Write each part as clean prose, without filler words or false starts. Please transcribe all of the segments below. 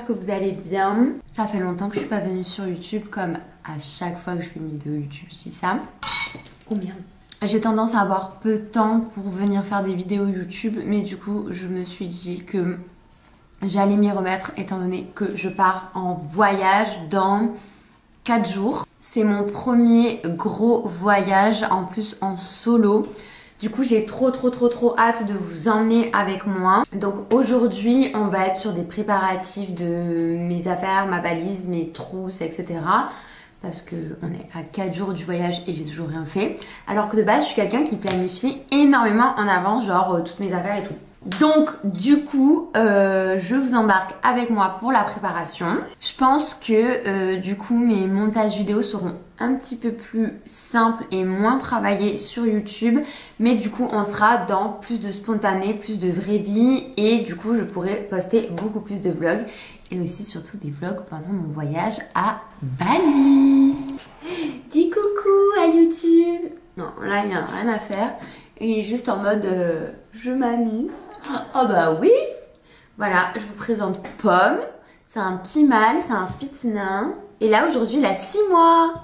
que vous allez bien. Ça fait longtemps que je suis pas venue sur YouTube, comme à chaque fois que je fais une vidéo YouTube, je dis ça. Oh merde. J'ai tendance à avoir peu de temps pour venir faire des vidéos YouTube, mais du coup je me suis dit que j'allais m'y remettre étant donné que je pars en voyage dans 4 jours. C'est mon premier gros voyage, en plus en solo. Du coup j'ai trop hâte de vous emmener avec moi. Donc aujourd'hui on va être sur des préparatifs de mes affaires, ma valise, mes trousses, etc. Parce qu'on est à 4 jours du voyage et j'ai toujours rien fait. Alors que de base je suis quelqu'un qui planifie énormément en avance, genre toutes mes affaires et tout. Donc du coup je vous embarque avec moi pour la préparation. Je pense que du coup mes montages vidéo seront un petit peu plus simples et moins travaillés sur YouTube, mais du coup on sera dans plus de spontané, plus de vraie vie, et du coup je pourrai poster beaucoup plus de vlogs et aussi surtout des vlogs pendant mon voyage à Bali. Dis coucou à YouTube. Non, là il n'y a rien à faire. Il est juste en mode je m'amuse. Oh bah oui. Voilà, je vous présente Pomme. C'est un petit mâle, c'est un spitz nain. Et là aujourd'hui il a 6 mois.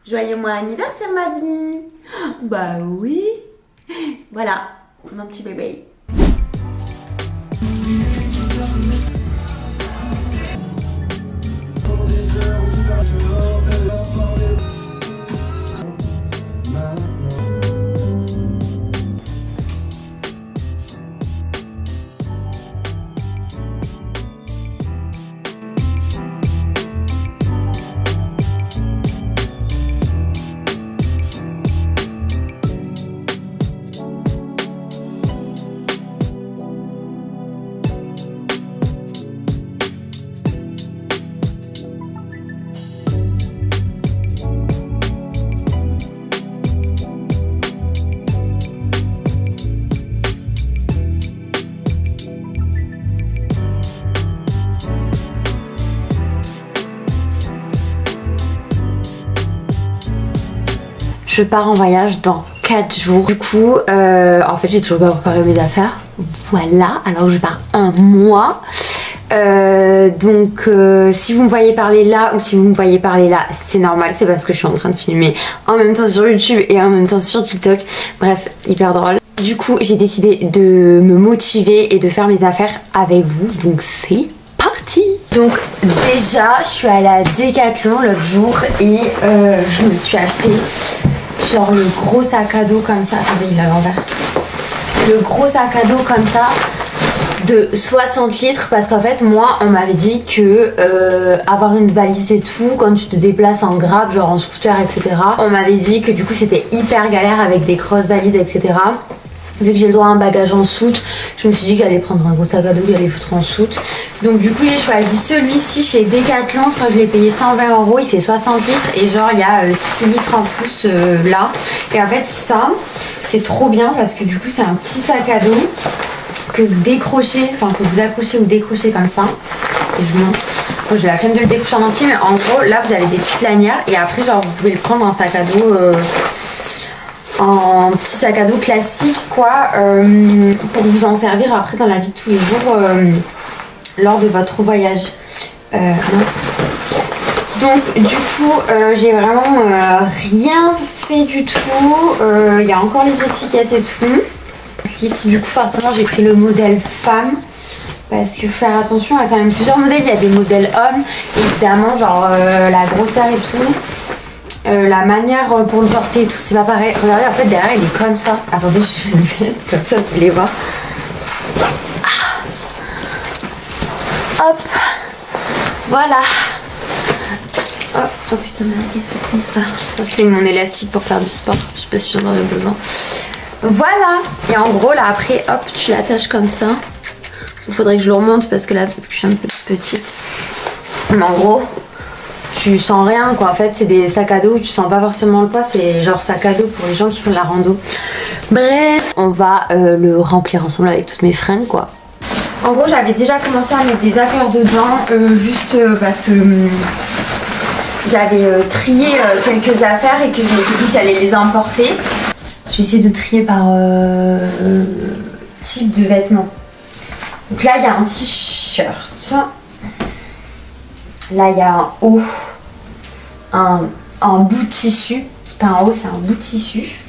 Joyeux mois anniversaire ma vie. Bah oui. Voilà, mon petit bébé. Je pars en voyage dans 4 jours. Du coup, en fait, j'ai toujours pas préparé mes affaires. Voilà, alors je pars un mois. Donc, si vous me voyez parler là ou si vous me voyez parler là, c'est normal. C'est parce que je suis en train de filmer en même temps sur YouTube et en même temps sur TikTok. Bref, hyper drôle. Du coup, j'ai décidé de me motiver et de faire mes affaires avec vous. Donc, c'est parti. Donc déjà, je suis allée à Decathlon l'autre jour et je me suis acheté genre le gros sac à dos comme ça. Attendez, il est à l'envers. Le gros sac à dos comme ça de 60 litres, parce qu'en fait moi on m'avait dit que avoir une valise et tout quand tu te déplaces en Grab, genre en scooter, etc., on m'avait dit que du coup c'était hyper galère avec des grosses valises, etc. Vu que j'ai le droit à un bagage en soute, je me suis dit que j'allais prendre un gros sac à dos que j'allais foutre en soute. Donc du coup j'ai choisi celui-ci chez Decathlon. Je crois que je l'ai payé 120 €. Il fait 60 litres et genre il y a 6 litres en plus là. Et en fait ça c'est trop bien parce que du coup c'est un petit sac à dos que vous décrochez, enfin que vous accrochez ou décrochez comme ça. Et je vous montre. Moi j'ai la flemme de le décrocher en entier, mais en gros là vous avez des petites lanières et après genre vous pouvez le prendre en sac à dos, en petit sac à dos classique quoi, pour vous en servir après dans la vie de tous les jours lors de votre voyage. Donc du coup j'ai vraiment rien fait du tout. Il y a encore les étiquettes et tout. Du coup forcément j'ai pris le modèle femme parce qu'il faut faire attention, il y a quand même plusieurs modèles. Il y a des modèles hommes évidemment, genre la grosseur et tout, la manière pour le porter et tout, c'est pas pareil. Regardez, en fait derrière il est comme ça. Attendez, je vais le mettre comme ça, vous allez voir. Hop, voilà. Hop, oh putain, qu'est-ce que c'est ça? Ça c'est mon élastique pour faire du sport, je sais pas si j'en aurais besoin. Voilà. Et en gros là après hop tu l'attaches comme ça. Il faudrait que je le remonte parce que là je suis un peu petite. Mais en gros tu sens rien quoi. En fait c'est des sacs à dos où tu sens pas forcément le poids. C'est genre sac à dos pour les gens qui font de la rando. Bref, on va le remplir ensemble avec toutes mes fringues quoi. En gros j'avais déjà commencé à mettre des affaires dedans, juste parce que j'avais trié quelques affaires et que je me suis dit que j'allais les emporter. Je vais essayer de trier par type de vêtements. Donc là il y a un t-shirt. Là il y a un haut, un bout de tissu. C'est pas un haut, c'est un bout de tissu.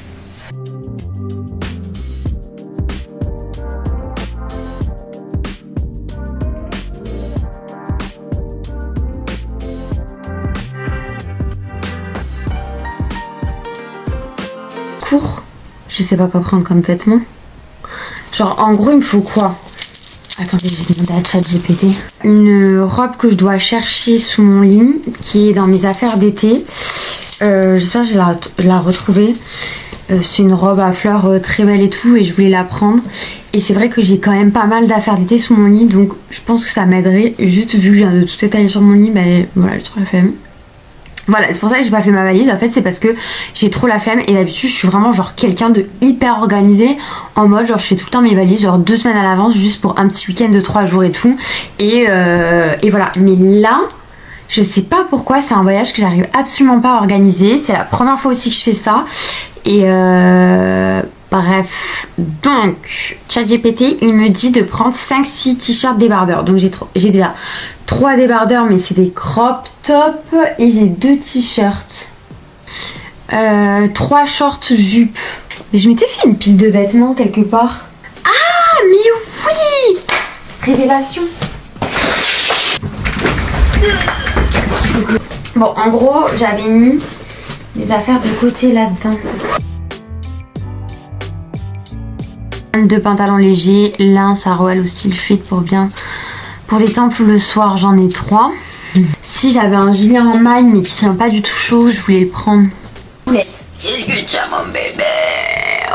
Court. Je sais pas quoi prendre comme vêtement. Genre en gros il me faut quoi? Attendez, j'ai demandé à ChatGPT. Une robe que je dois chercher sous mon lit, qui est dans mes affaires d'été. J'espère que je vais la retrouver. C'est une robe à fleurs très belle et tout, et je voulais la prendre. Et c'est vrai que j'ai quand même pas mal d'affaires d'été sous mon lit, donc je pense que ça m'aiderait. Juste vu que je viens de tout étaler sur mon lit, ben voilà, j'ai trop la flemme. Voilà, c'est pour ça que j'ai pas fait ma valise. En fait, c'est parce que j'ai trop la flemme. Et d'habitude, je suis vraiment genre quelqu'un de hyper organisé. En mode, genre, je fais tout le temps mes valises, genre 2 semaines à l'avance, juste pour un petit week-end de 3 jours et tout. Et voilà. Mais là, je sais pas pourquoi, c'est un voyage que j'arrive absolument pas à organiser. C'est la première fois aussi que je fais ça. Et bref. Donc, ChatGPT, il me dit de prendre 5-6 t-shirts débardeurs. Donc, j'ai déjà 3 débardeurs, mais c'est des crop tops. Et j'ai 2 t-shirts. 3 shorts jupes. Mais je m'étais fait une pile de vêtements quelque part. Ah, mais oui! Révélation. Bon, en gros, j'avais mis des affaires de côté là-dedans. 2 pantalons légers, l'un Sarouel au style fit pour les tempes ou le soir, j'en ai 3. Si j'avais un gilet en maille mais qui tient pas du tout chaud, je voulais le prendre. Qu'est-ce que tu as mon bébé?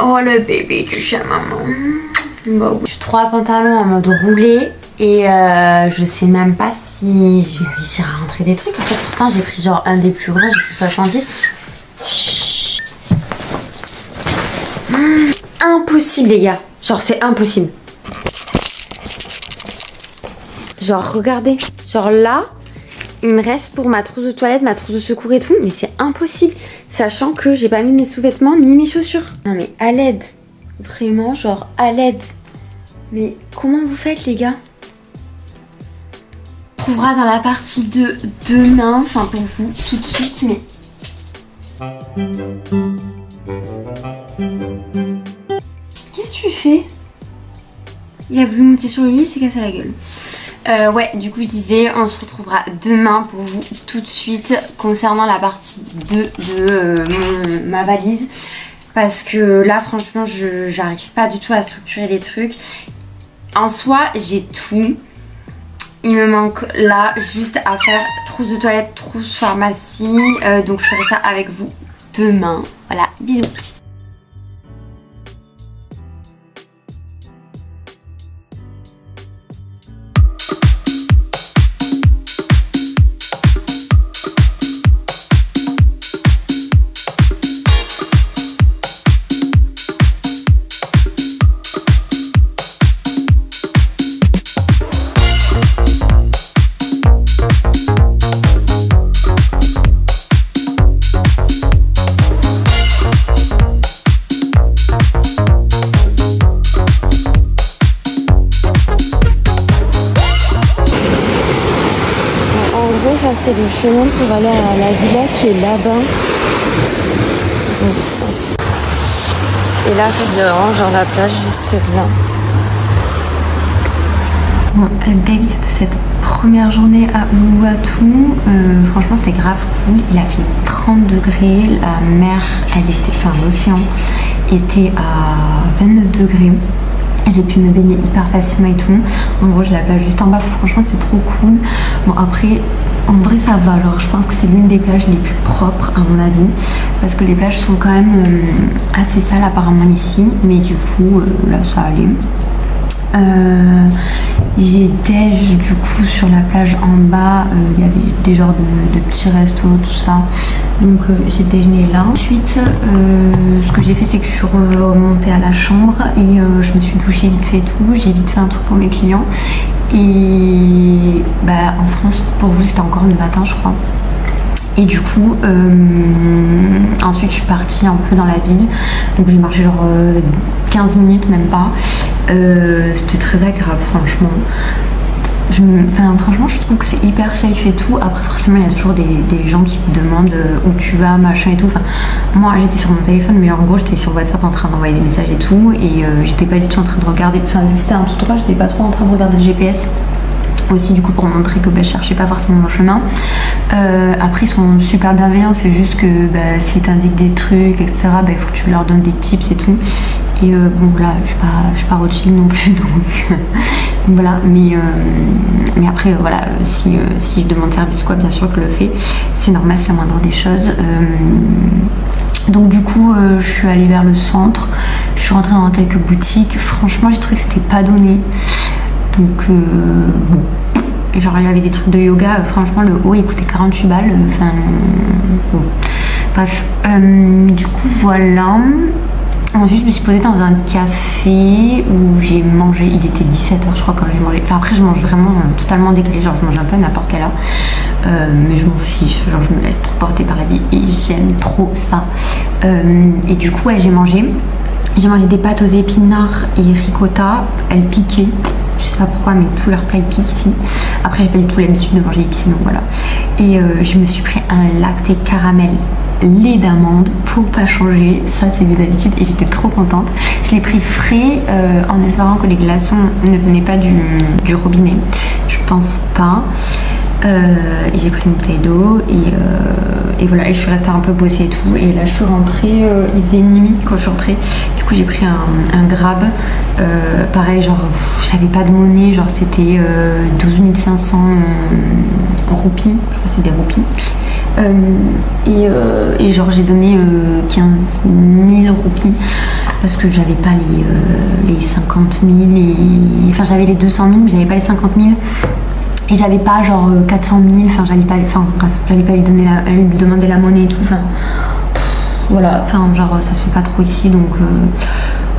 Oh le bébé, tu chies à maman. Bon, j'ai 3 pantalons en mode roulé et je sais même pas si je vais réussir à rentrer des trucs. En fait, pourtant j'ai pris genre un des plus gros, j'ai pris 70. Impossible les gars, genre c'est impossible. Genre regardez, genre là il me reste pour ma trousse de toilette, ma trousse de secours et tout, mais c'est impossible, sachant que j'ai pas mis mes sous-vêtements ni mes chaussures. Non mais à l'aide, vraiment genre à l'aide. Mais comment vous faites les gars? On trouvera dans la partie de demain, enfin pour vous tout de suite, mais... Qu'est-ce que tu fais? Il a voulu monter sur le lit, il s'est cassé la gueule. Ouais, du coup je disais, on se retrouvera demain pour vous tout de suite concernant la partie 2 de ma valise. Parce que là franchement j'arrive pas du tout à structurer les trucs. En soi j'ai tout. Il me manque là juste à faire trousse de toilette, trousse pharmacie. Donc je ferai ça avec vous demain. Voilà, bisous. C'est le chemin pour aller à la villa qui est là-bas. Et là, je range genre la plage juste là. Bon, update de cette première journée à Uluwatu. Franchement, c'était grave cool. Il a fait 30 degrés. La mer, l'océan était à 29 degrés. J'ai pu me baigner hyper facilement et tout. En gros, j'ai la plage juste en bas. Franchement, c'était trop cool. Bon, après, en vrai, ça va. Alors, je pense que c'est l'une des plages les plus propres, à mon avis. Parce que les plages sont quand même assez sales, apparemment, ici. Mais du coup, là, ça allait. J'ai déj du coup sur la plage en bas. Il y avait des genres de petits restos, tout ça. Donc j'ai déjeuné là. Ensuite ce que j'ai fait, c'est que je suis remontée à la chambre et je me suis douchée vite fait et tout. J'ai vite fait un truc pour mes clients. Et bah en France pour vous c'était encore le matin je crois. Et du coup ensuite je suis partie un peu dans la ville. Donc j'ai marché genre 15 minutes même pas. C'était très agréable franchement. enfin, franchement, je trouve que c'est hyper safe et tout. Après, forcément, il y a toujours des gens qui vous demandent où tu vas, machin et tout. Enfin, moi, j'étais sur mon téléphone, mais en gros, j'étais sur WhatsApp en train d'envoyer des messages et tout. Et j'étais pas du tout en train de regarder. Enfin, vu que c'était un tout droit, j'étais pas trop en train de regarder le GPS. Aussi, du coup, pour montrer que je cherchais pas forcément mon chemin. Après, ils sont super bienveillants. C'est juste que s'ils t'indiquent des trucs, etc., il faut que tu leur donnes des tips et tout. Et bon, là, je suis pas Rothschild non plus, donc voilà. Mais après, voilà, si je demande service quoi, bien sûr que je le fais. C'est normal, c'est la moindre des choses. Donc du coup, je suis allée vers le centre. Je suis rentrée dans quelques boutiques. Franchement, j'ai trouvé que c'était pas donné. Donc bon. Et genre, il y avait des trucs de yoga. Franchement, le haut, il coûtait 48 balles. Enfin, bon. Bref. Du coup, voilà. Ensuite, je me suis posée dans un café où j'ai mangé. Il était 17h, je crois, quand j'ai mangé. Enfin, après, je mange vraiment totalement décalé. Genre, je mange un peu à n'importe quelle heure. Mais je m'en fiche. Genre, je me laisse trop porter par la vie. Et j'aime trop ça. Et du coup, ouais, j'ai mangé. J'ai mangé des pâtes aux épinards et ricotta. Elles piquaient. Je sais pas pourquoi, mais tous leurs plats ils piquent ici. Après, j'ai pas du tout l'habitude de manger épicé, donc voilà. Et je me suis pris un latte caramel lait d'amande pour pas changer. Ça, c'est mes habitudes et j'étais trop contente. Je l'ai pris frais en espérant que les glaçons ne venaient pas du robinet. Je pense pas. Et j'ai pris une bouteille d'eau et voilà, et je suis restée un peu bosser et tout. Et là, je suis rentrée, il faisait nuit quand je suis rentrée. Du coup, j'ai pris un Grab. Pareil, genre, j'avais pas de monnaie, genre, c'était 12 500 roupies. Je crois que c'est des roupies. Et genre, j'ai donné 15 000 roupies parce que j'avais pas les 50 000. Enfin, j'avais les 200 000, mais j'avais pas les 50 000. Et j'avais pas genre 400 000, enfin j'allais pas lui demander la monnaie et tout, enfin voilà, enfin genre ça se fait pas trop ici, donc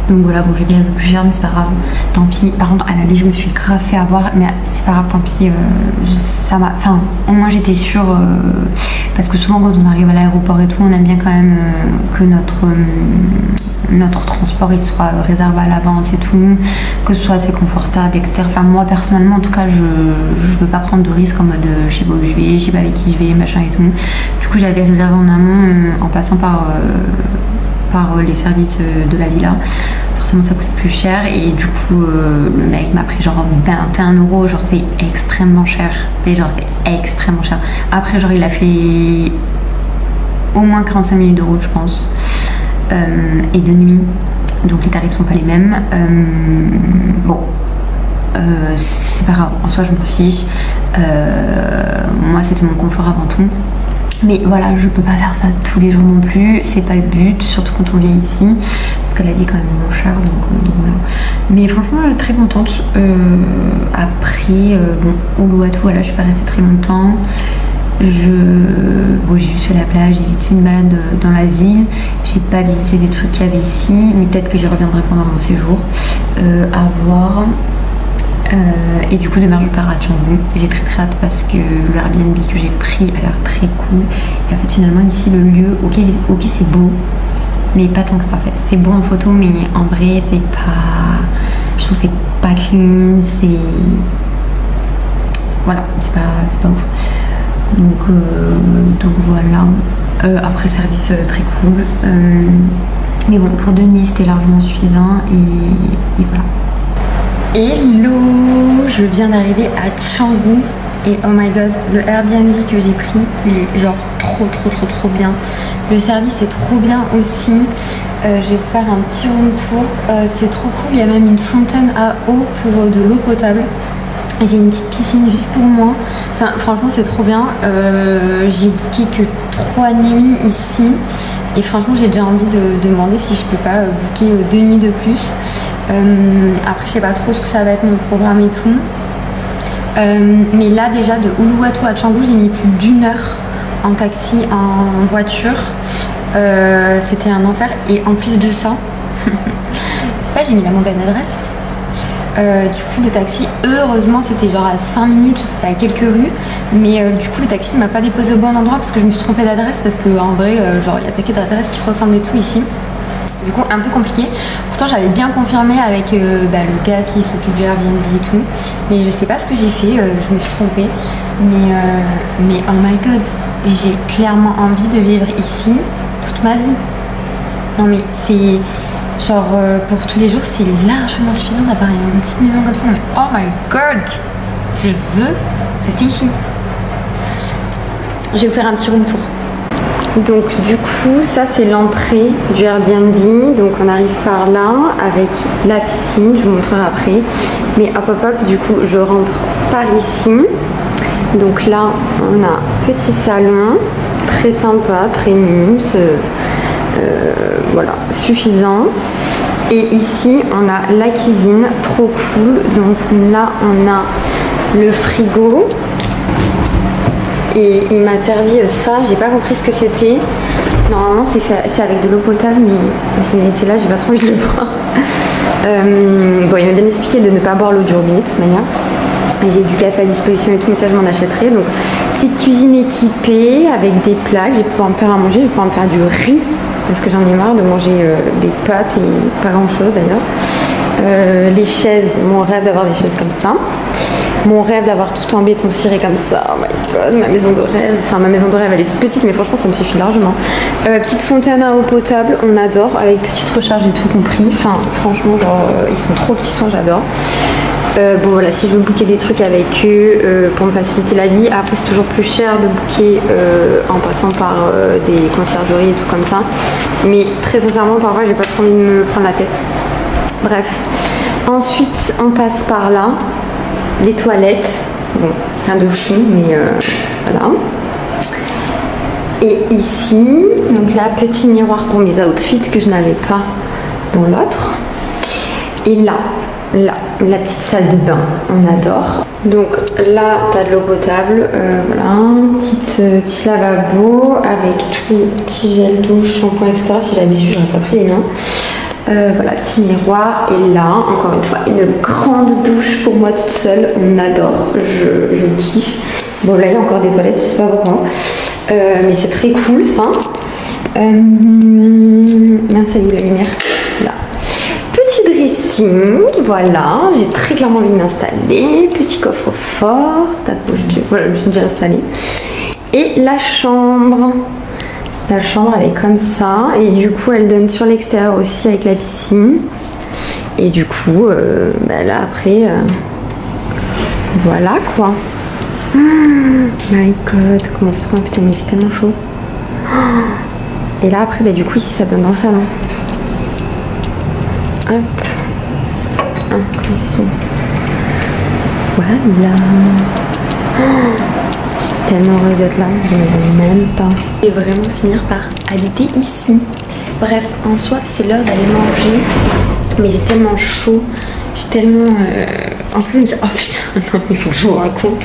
voilà, bon j'ai bien vu plus cher, mais c'est pas grave, tant pis. Par contre à l'aller je me suis grave fait avoir, mais c'est pas grave, tant pis, ça m'a, enfin au moins j'étais sûre, parce que souvent quand on arrive à l'aéroport et tout, on aime bien quand même que notre transport il soit réservé à l'avance et tout, que ce soit assez confortable, etc. Enfin moi personnellement en tout cas je veux pas prendre de risques en mode je sais pas où je vais, je sais pas avec qui je vais, machin et tout. Du coup j'avais réservé en amont en passant par les services de la villa. Forcément ça coûte plus cher et du coup le mec m'a pris genre 21 €, genre c'est extrêmement cher. Et genre c'est extrêmement cher. Après genre il a fait au moins 45 minutes de route je pense. Et de nuit, donc les tarifs sont pas les mêmes. Bon, c'est pas grave, en soi je m'en fiche. Moi c'était mon confort avant tout. Mais voilà, je peux pas faire ça tous les jours non plus, c'est pas le but, surtout quand on vient ici, parce que la vie est quand même moins chère, donc voilà. Mais franchement, très contente. Après, bon, Uluwatu, voilà, je suis pas restée très longtemps. J'ai juste fait la plage, j'ai vite fait une balade dans la ville. J'ai pas visité des trucs qu'il y avait ici, mais peut-être que j'y reviendrai pendant mon séjour. À voir. Et du coup demain je pars à Canggu. J'ai très hâte parce que le Airbnb que j'ai pris a l'air très cool. Et en fait finalement ici le lieu, ok c'est beau, mais pas tant que ça en fait. C'est beau en photo mais en vrai c'est pas... Je trouve que c'est pas clean, c'est... Voilà, c'est pas ouf. Donc voilà. Après service très cool. Mais bon pour 2 nuits c'était largement suffisant et voilà. Hello, je viens d'arriver à Canggu et oh my god, le Airbnb que j'ai pris, il est genre trop bien. Le service est trop bien aussi. Je vais vous faire un petit room tour. C'est trop cool, il y a même une fontaine à eau pour de l'eau potable. J'ai une petite piscine juste pour moi. Enfin, franchement, c'est trop bien. J'ai booké que 3 nuits ici. Et franchement, j'ai déjà envie de demander si je peux pas booker 2 nuits de plus. Après, je sais pas trop ce que ça va être mon programme et tout. Mais là, déjà, de Uluwatu à Canggu, j'ai mis plus d'1 heure en taxi, en voiture. C'était un enfer. Et en plus de ça, c'est pas, j'ai mis la mauvaise adresse. Du coup le taxi, heureusement c'était genre à 5 minutes, c'était à quelques rues, mais du coup le taxi m'a pas déposé au bon endroit parce que je me suis trompée d'adresse, parce que en vrai genre il y a des adresses qui se ressemblent et tout ici. Du coup, un peu compliqué. Pourtant, j'avais bien confirmé avec le gars qui s'occupe du Airbnb et tout. Mais je sais pas ce que j'ai fait, je me suis trompée. Mais oh my god, j'ai clairement envie de vivre ici toute ma vie. Non mais c'est genre pour tous les jours, c'est largement suffisant d'avoir une petite maison comme ça. Non mais oh my god, je veux rester ici. Je vais vous faire un petit room tour. Donc du coup, ça c'est l'entrée du Airbnb. Donc on arrive par là avec la piscine, je vous montrerai après. Mais hop hop hop, du coup je rentre par ici. Donc là on a petit salon, très sympa, très mums, voilà, suffisant. Et ici on a la cuisine, trop cool. Donc là on a le frigo. Et il m'a servi ça, j'ai pas compris ce que c'était. Normalement c'est avec de l'eau potable, mais je l'ai laissé là, j'ai pas trop envie de le boire. Bon, il m'a bien expliqué de ne pas boire l'eau du robinet de toute manière. J'ai du café à disposition et tout, mais ça je m'en achèterai. Donc petite cuisine équipée avec des plats, je vais pouvoir me faire à manger, je vais pouvoir me faire du riz parce que j'en ai marre de manger des pâtes et pas grand chose d'ailleurs. Les chaises, mon rêve d'avoir des chaises comme ça. Mon rêve d'avoir tout en béton ciré comme ça. Oh my god, ma maison de rêve. Enfin, ma maison de rêve, elle est toute petite, mais franchement, ça me suffit largement. Petite fontaine à eau potable, on adore, avec petite recharge et tout compris. Enfin, franchement, genre, ils sont trop petits soins, j'adore. Bon, voilà, si je veux booker des trucs avec eux pour me faciliter la vie. Après, c'est toujours plus cher de booker en passant par des conciergeries et tout comme ça. Mais très sincèrement, parfois, j'ai pas trop envie de me prendre la tête. Bref. Ensuite, on passe par là. Les toilettes, bon, rien de fou, mais voilà. Et ici, donc là, petit miroir pour mes outfits que je n'avais pas dans l'autre. Et là, la petite salle de bain, on adore. Donc là, t'as de l'eau potable, voilà, petit lavabo avec tout, petit gel douche, shampoing, etc. Si j'avais su, j'aurais pas pris les mains. Voilà, petit miroir. Et là, encore une fois, une grande douche pour moi toute seule. On adore, je kiffe. Bon, là, il y a encore des toilettes, je sais pas pourquoi. Mais c'est très cool, ça. Mince, elle est où la lumière? Là. Petit dressing, voilà. J'ai très clairement envie de m'installer. Petit coffre-fort. Voilà, je me suis déjà installée. Et la chambre. La chambre elle est comme ça et du coup elle donne sur l'extérieur aussi avec la piscine et du coup là après voilà quoi. Oh my god, comment c'est trop, putain mais il fait tellement chaud. Et là après du coup ici ça donne dans le salon. Hop. Ah, comme ils sont. Voilà. Tellement heureuse d'être là, j'imagine même pas. Et vraiment finir par habiter ici. Bref, en soi, c'est l'heure d'aller manger. Mais j'ai tellement chaud. J'ai tellement... En plus, je me dis... Oh putain, non, il faut que je vous raconte.